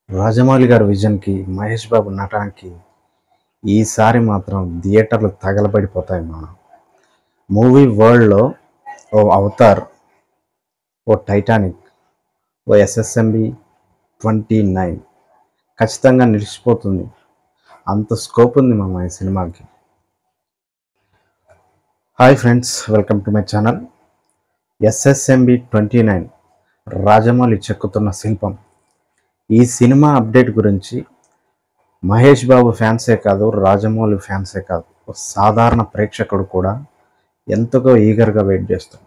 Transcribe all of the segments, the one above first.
రాజమౌళి గారి విజన్కి, మహేష్ బాబు నటనకి ఈసారి మాత్రం థియేటర్లు తగలబడిపోతాయి. మూవీ వరల్డ్లో ఓ అవతార్, ఓ టైటానిక్, ఓ ఎస్ఎస్ఎంబి 29 ఖచ్చితంగా నిలిచిపోతుంది. అంత స్కోప్ ఉంది ఈ సినిమాకి. Hi friends, welcome to my channel. SSMB 29 Rajamouli చెక్కుతున్న శిల్పం. ఈ సినిమా అప్డేట్ గురించి మహేష్ బాబు ఫ్యాన్సే కాదు, రాజమౌళి ఫ్యాన్సే కాదు, సాధారణ ప్రేక్షకుడు కూడా ఎంతగా ఈగర్గా వెయిట్ చేస్తాడు.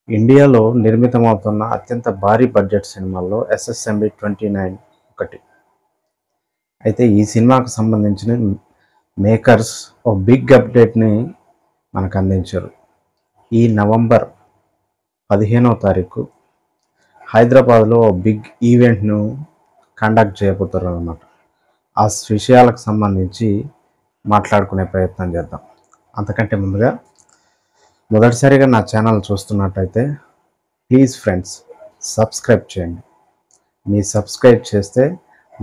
ఇండియాలో నిర్మితమవుతున్న అత్యంత భారీ బడ్జెట్ సినిమాల్లో ఎస్ఎస్ఎంబి 29 ఒకటి. అయితే ఈ సినిమాకు సంబంధించిన మేకర్స్ ఓ బిగ్ అప్డేట్ని మనకు అందించారు. ఈ నవంబర్ 15వ తారీఖు హైదరాబాద్లో బిగ్ ఈవెంట్ను కండక్ట్ చేయబోతున్నారు అన్నమాట. ఆ విషయాలకు సంబంధించి మాట్లాడుకునే ప్రయత్నం చేద్దాం. అంతకంటే ముందుగా మొదటిసారిగా నా ఛానల్ చూస్తున్నట్టయితే ప్లీజ్ ఫ్రెండ్స్ సబ్స్క్రైబ్ చేయండి. మీ సబ్స్క్రైబ్ చేస్తే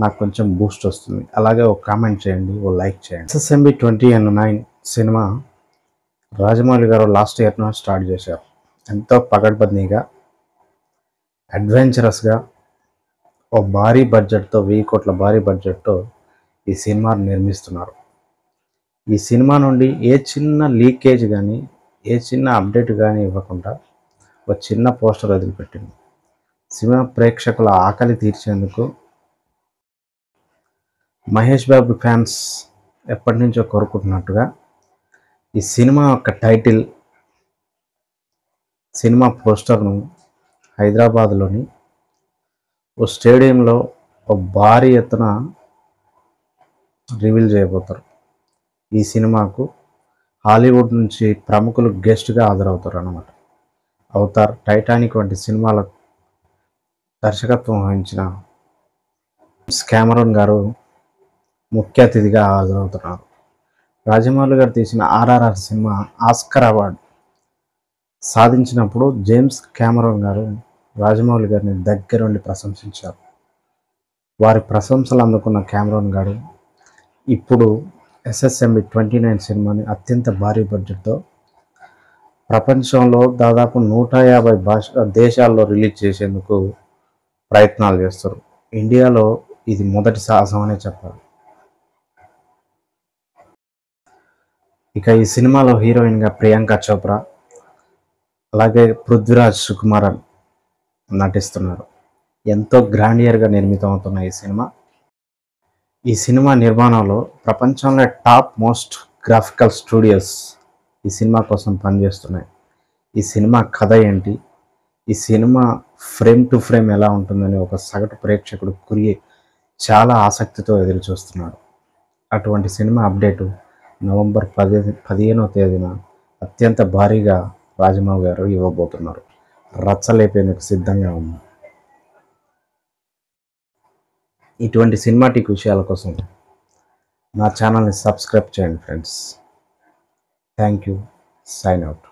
నాకు కొంచెం బూస్ట్ వస్తుంది. అలాగే ఒక కామెంట్ చేయండి, ఓ లైక్ చేయండి. ఎస్ఎస్ఎంబి 29 సినిమా రాజమౌళి గారు లాస్ట్ ఇయర్లో స్టార్ట్ చేశారు. ఎంతో పగడ్బందీగా, అడ్వెంచరస్గా, ఓ భారీ బడ్జెట్తో, 1000 కోట్ల భారీ బడ్జెట్తో ఈ సినిమాను నిర్మిస్తున్నారు. ఈ సినిమా నుండి ఏ చిన్న లీకేజ్ కానీ, ఏ చిన్న అప్డేట్ కానీ ఇవ్వకుండా ఒక చిన్న పోస్టర్ వదిలిపెట్టింది. సినిమా ప్రేక్షకుల ఆకలి తీర్చేందుకు మహేష్ బాబు ఫ్యాన్స్ ఎప్పటి నుంచో కోరుకుంటున్నట్టుగా ఈ సినిమా యొక్క టైటిల్, సినిమా పోస్టర్ను హైదరాబాద్లోని ఓ స్టేడియంలో ఓ భారీ ఎత్తున రివీల్ చేయబోతారు. ఈ సినిమాకు హాలీవుడ్ నుంచి ప్రముఖులు గెస్ట్గా హాజరవుతారు అన్నమాట. అవతార్, టైటానిక్ వంటి సినిమాలకు దర్శకత్వం వహించిన కెమెరాన్ గారు ముఖ్య అతిథిగా హాజరవుతున్నారు. రాజమౌళి గారు తీసిన ఆర్ఆర్ఆర్ సినిమా ఆస్కర్ అవార్డు సాధించినప్పుడు జేమ్స్ కెమెరాన్ గారు రాజమౌళి గారిని దగ్గరుండి ప్రశంసించారు. వారి ప్రశంసలు అందుకున్న కెమెరాన్ గారు ఇప్పుడు ఎస్ఎస్ఎంబి 29 సినిమాని అత్యంత భారీ బడ్జెట్తో ప్రపంచంలో దాదాపు 150 దేశాల్లో రిలీజ్ చేసేందుకు ప్రయత్నాలు చేస్తారు. ఇండియాలో ఇది మొదటి సాహసం అనే చెప్పాలి. ఇక ఈ సినిమాలో హీరోయిన్గా ప్రియాంక చోప్రా, అలాగే పృథ్వీరాజ్ సుకుమారన్ నటిస్తున్నారు. ఎంతో గ్రాండియర్గా నిర్మితం అవుతున్న ఈ సినిమా నిర్మాణంలో ప్రపంచంలో టాప్ మోస్ట్ గ్రాఫికల్ స్టూడియోస్ ఈ సినిమా కోసం పనిచేస్తున్నాయి. ఈ సినిమా కథ ఏంటి, ఈ సినిమా ఫ్రేమ్ టు ఫ్రేమ్ ఎలా ఉంటుందని ఒక సగటు ప్రేక్షకుడు చాలా ఆసక్తితో ఎదురు చూస్తున్నాడు. అటువంటి సినిమా అప్డేటు నవంబర్ 15వ తేదీన అత్యంత భారీగా రాజమౌళి గారు ఇవ్వబోతున్నారు. రచ్చలేపేందుకు సిద్ధంగా ఉంది. ఇటువంటి సినిమాటిక్ విషయాల కోసం నా ఛానల్ని సబ్స్క్రైబ్ చేయండి friends. Thank you. Sign out.